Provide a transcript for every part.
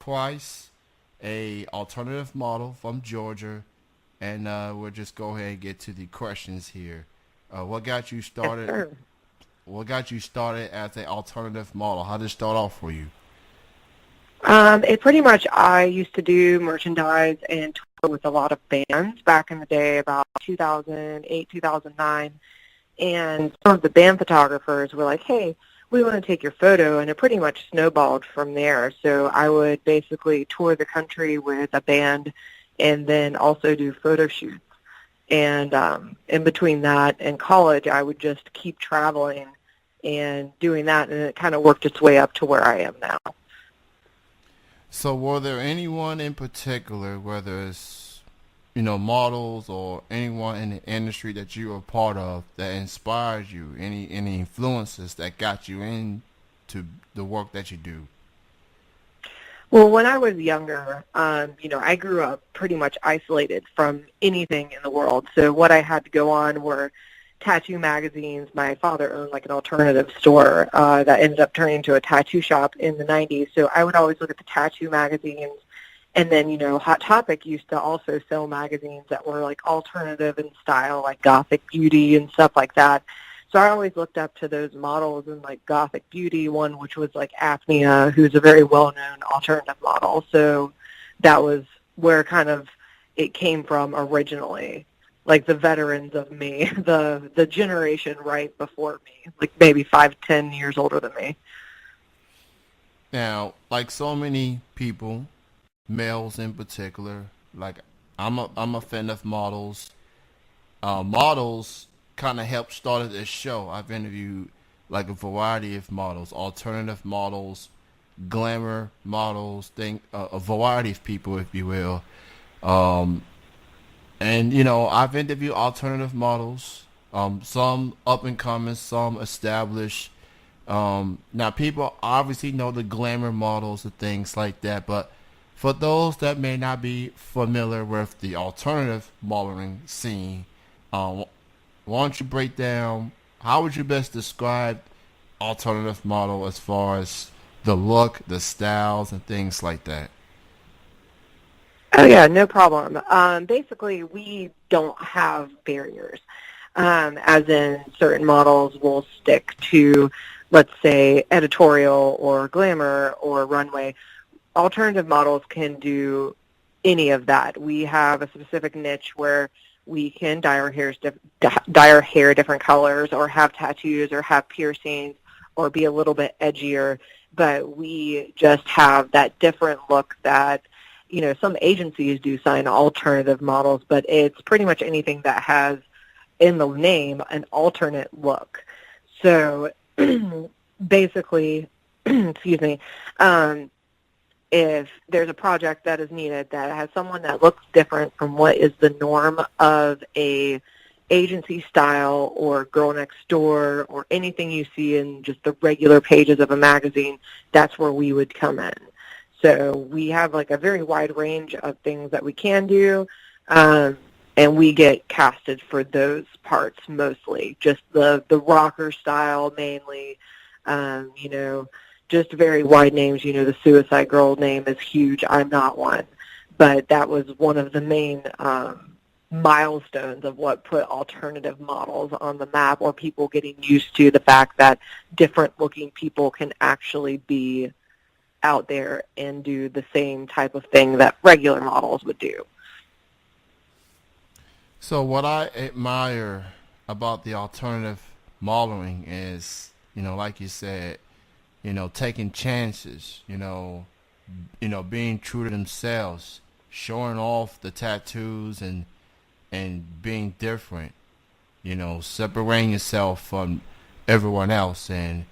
Price, a alternative model from Georgia, and we'll just go ahead and get to the questions here. What got you Yes, started? sir. What got you started as an alternative model? How did it start off for you? It pretty much, I used to do merchandise and tour with a lot of bands back in the day, about 2008, 2009. And some of the band photographers were like, hey, we want to take your photo. And it pretty much snowballed from there. So I would basically tour the country with a band and then also do photo shoots. And in between that and college, I would just keep traveling and doing that. And it kind of worked its way up to where I am now. So, were there anyone in particular, whether it's models or anyone in the industry that you were part of that inspired you? Any influences that got you into the work that you do? Well, when I was younger, I grew up pretty much isolated from anything in the world. So what I had to go on were tattoo magazines. My father owned like an alternative store that ended up turning into a tattoo shop in the 90s. So I would always look at the tattoo magazines. And then, Hot Topic used to also sell magazines that were like alternative in style, like Gothic Beauty and stuff like that. So I always looked up to those models and like Gothic Beauty, one which was like Apnea, who's a very well-known alternative model. So that was where kind of it came from originally, like the veterans of me, the generation right before me, like maybe 5, 10 years older than me. Now, like so many people, males in particular, like I'm a fan of models. Models kind of helped started this show. I've interviewed like a variety of models, alternative models, glamour models, a variety of people, if you will. Um, and I've interviewed alternative models, some up and coming, some established. Now, people obviously know the glamour models and things like that, but for those that may not be familiar with the alternative modeling scene, um, why don't you break down how would you best describe alternative model as far as the look, the styles, and things like that? Oh yeah, no problem. Basically, we don't have barriers. As in certain models will stick to, let's say, editorial or glamour or runway. Alternative models can do any of that. We have a specific niche where we can dye our hair different colors or have tattoos or have piercings or be a little bit edgier, but we just have that different look that, some agencies do sign alternative models, but it's pretty much anything that has in the name an alternate look. So basically, excuse me, if there's a project that is needed that has someone that looks different from what is the norm of a agency style or girl next door or anything you see in just the regular pages of a magazine, that's where we would come in. So we have like a very wide range of things that we can do, and we get casted for those parts mostly, just the rocker style mainly, just very wide names. The Suicide Girl name is huge. I'm not one. But that was one of the main milestones of what put alternative models on the map, or people getting used to the fact that different-looking people can actually be out there and do the same type of thing that regular models would do. So what I admire about the alternative modeling is, like you said, taking chances, being true to themselves, showing off the tattoos and being different, separating yourself from everyone else, and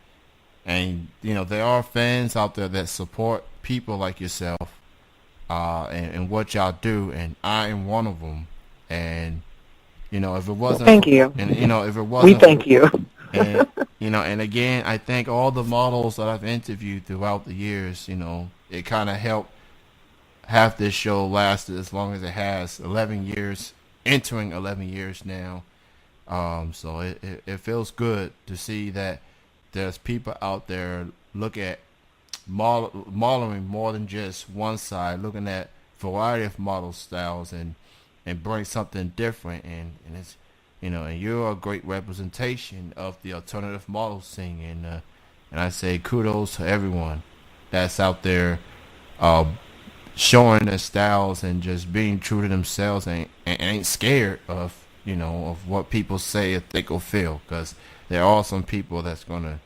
there are fans out there that support people like yourself, and what y'all do, and I am one of them. And if it Well, wasn't thank for, you. and if it We wasn't for, thank you. and and again, I thank all the models that I've interviewed throughout the years. It kind of helped have this show lasted as long as it has, 11 years, entering 11 years now. So it feels good to see that there's people out there modeling more than just one side, looking at variety of model styles and bring something different. And it's and you're a great representation of the alternative model scene. And I say kudos to everyone that's out there uh, showing their styles and just being true to themselves and ain't scared of of what people say or think or feel, because there are some people that's gonna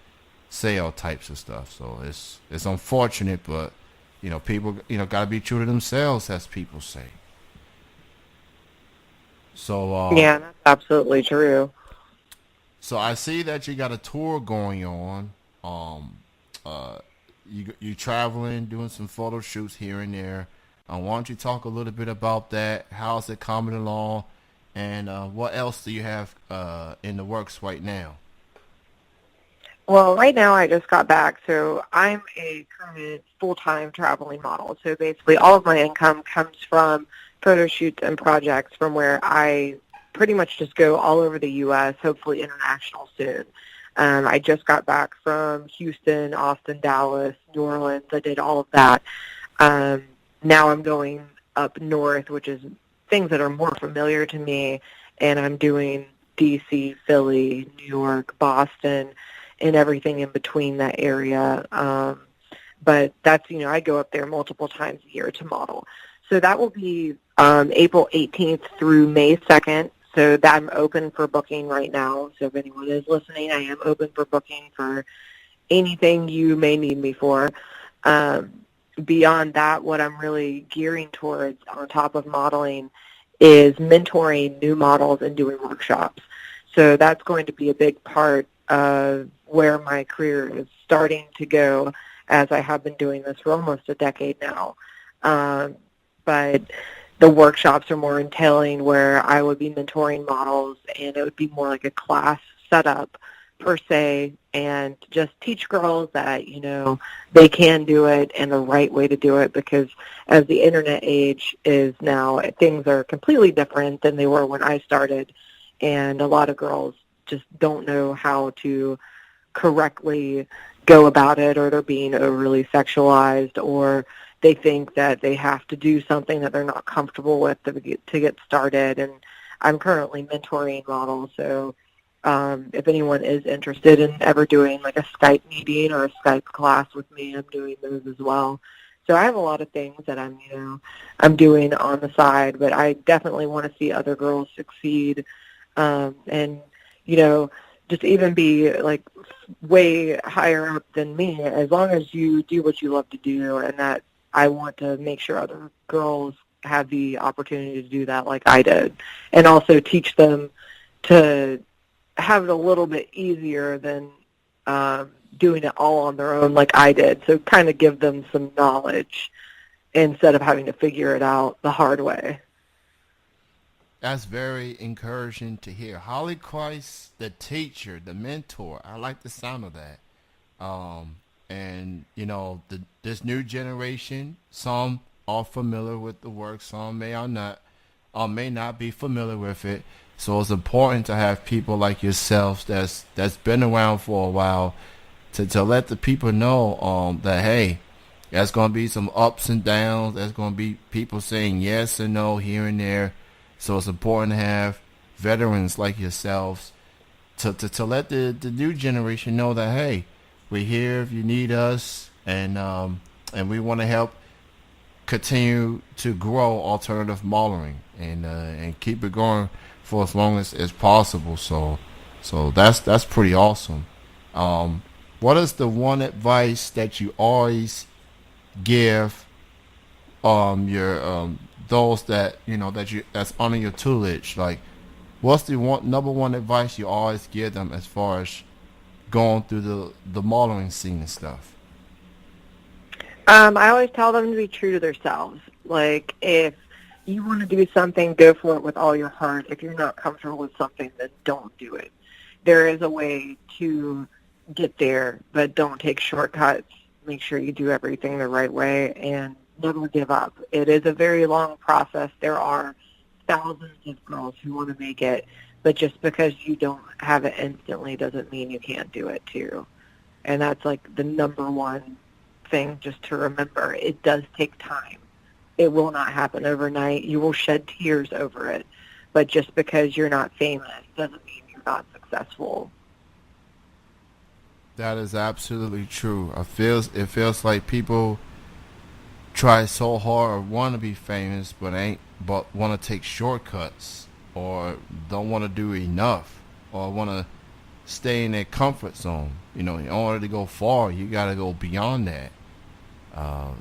say all types of stuff. So it's unfortunate, but people gotta be true to themselves, as people say. So Yeah, that's absolutely true. so I see that you got a tour going on. Um, uh, you traveling, doing some photo shoots here and there. Why don't you talk a little bit about that? How's it coming along? And what else do you have in the works right now? Well, right now I just got back, so I'm a current full-time traveling model. So basically all of my income comes from photo shoots and projects from where I pretty much just go all over the U.S., hopefully international soon. I just got back from Houston, Austin, Dallas, New Orleans. I did all of that. Um, Now I'm going up north, which is things that are more familiar to me, and I'm doing D.C., Philly, New York, Boston, and everything in between that area. But that's, I go up there multiple times a year to model. So that will be April 18th through May 2nd. So that I'm open for booking right now. So if anyone is listening, I am open for booking for anything you may need me for. Um, Beyond that, what I'm really gearing towards on top of modeling is mentoring new models and doing workshops. So that's going to be a big part of where my career is starting to go, as I have been doing this for almost a decade now. But the workshops are more entailing where I would be mentoring models, and it would be more like a class setup per se, and just teach girls that, they can do it and the right way to do it, because as the internet age is now, things are completely different than they were when I started, and a lot of girls just don't know how to correctly go about it, or they're being overly sexualized, or they think that they have to do something that they're not comfortable with to get started. And I'm currently mentoring models, so if anyone is interested in ever doing like a Skype meeting or a Skype class with me, I'm doing those as well. So I have a lot of things that I'm doing on the side, but I definitely want to see other girls succeed, and just even be like way higher up than me, as long as you do what you love to do. And that I want to make sure other girls have the opportunity to do that like I did, and also teach them to have it a little bit easier than doing it all on their own like I did. So kind of give them some knowledge instead of having to figure it out the hard way. That's very encouraging to hear. Holly Christ, the teacher, the mentor. I like the sound of that. And this new generation, some are familiar with the work, some may not be familiar with it. So it's important to have people like yourselves that's been around for a while to let the people know that hey, there's gonna be some ups and downs. There's gonna be people saying yes and no here and there. So it's important to have veterans like yourselves to let the new generation know that hey, we're here if you need us, and we want to help continue to grow alternative modeling and keep it going for as long as possible. So that's pretty awesome. What is the one advice that you always give your those that that's under your tutelage? Like, what's the number one advice you always give them as far as going through the modeling scene and stuff? I always tell them to be true to themselves. Like, if you want to do something, go for it with all your heart. If you're not comfortable with something, then don't do it. There is a way to get there, but don't take shortcuts. Make sure you do everything the right way and never give up. It is a very long process. There are thousands of girls who want to make it, but just because you don't have it instantly doesn't mean you can't do it too. And that's like the number one thing just to remember. It does take time. It will not happen overnight. You will shed tears over it. But just because you're not famous doesn't mean you're not successful. That is absolutely true. It feels like people try so hard or want to be famous, but want to take shortcuts or don't want to do enough or want to stay in their comfort zone. You know, in order to go far, you got to go beyond that.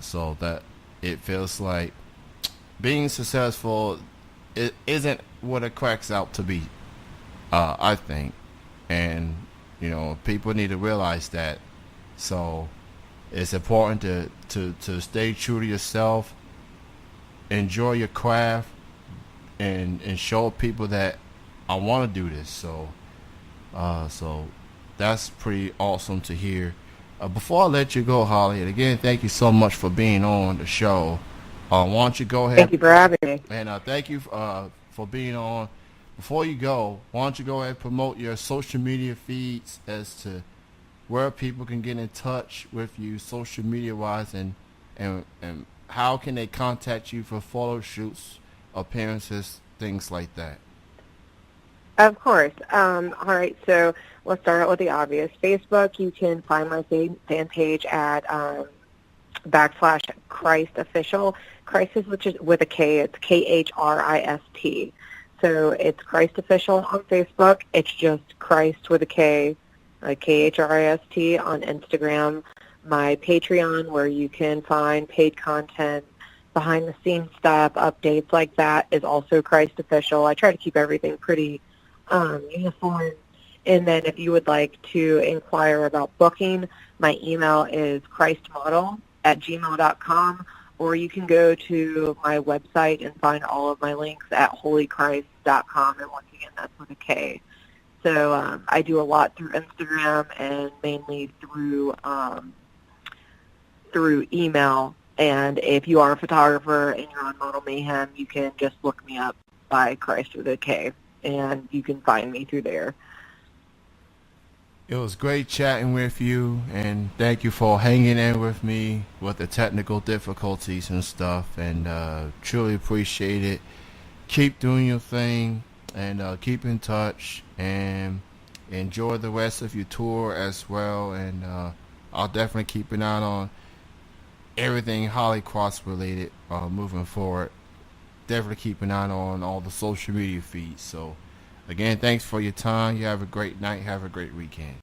So that it feels like being successful, it isn't what it cracks out to be. I think, and people need to realize that. So it's important to stay true to yourself, enjoy your craft, and show people that I want to do this. So that's pretty awesome to hear. Before I let you go, Holly, and again, thank you so much for being on the show. Why don't you go ahead? Thank you for having me. And thank you for being on. Before you go, why don't you go ahead and promote your social media feeds as to where people can get in touch with you social media-wise, and how can they contact you for photo shoots, appearances, things like that? Of course. All right, so let's start out with the obvious. Facebook, you can find my fan page at /Khrist official. Khrist is with a K. It's Khrist. So it's Khrist official on Facebook. It's just Khrist with a K, Khrist on Instagram. My Patreon, where you can find paid content, behind-the-scenes stuff, updates like that, is also Khrist official. I try to keep everything pretty uniform. And then if you would like to inquire about booking, my email is christmodel@gmail.com, or you can go to my website and find all of my links at holykhrist.com, and once again, that's with a K. So I do a lot through Instagram and mainly through email. And if you are a photographer and you're on Model Mayhem, you can just look me up by Khrist with a K, and you can find me through there. It was great chatting with you, and thank you for hanging in with me with the technical difficulties and stuff, and truly appreciate it. Keep doing your thing, and keep in touch, and enjoy the rest of your tour as well, and I'll definitely keep an eye on everything Holly Cross related moving forward. Definitely keep an eye on all the social media feeds. So again, thanks for your time. You have a great night. Have a great weekend.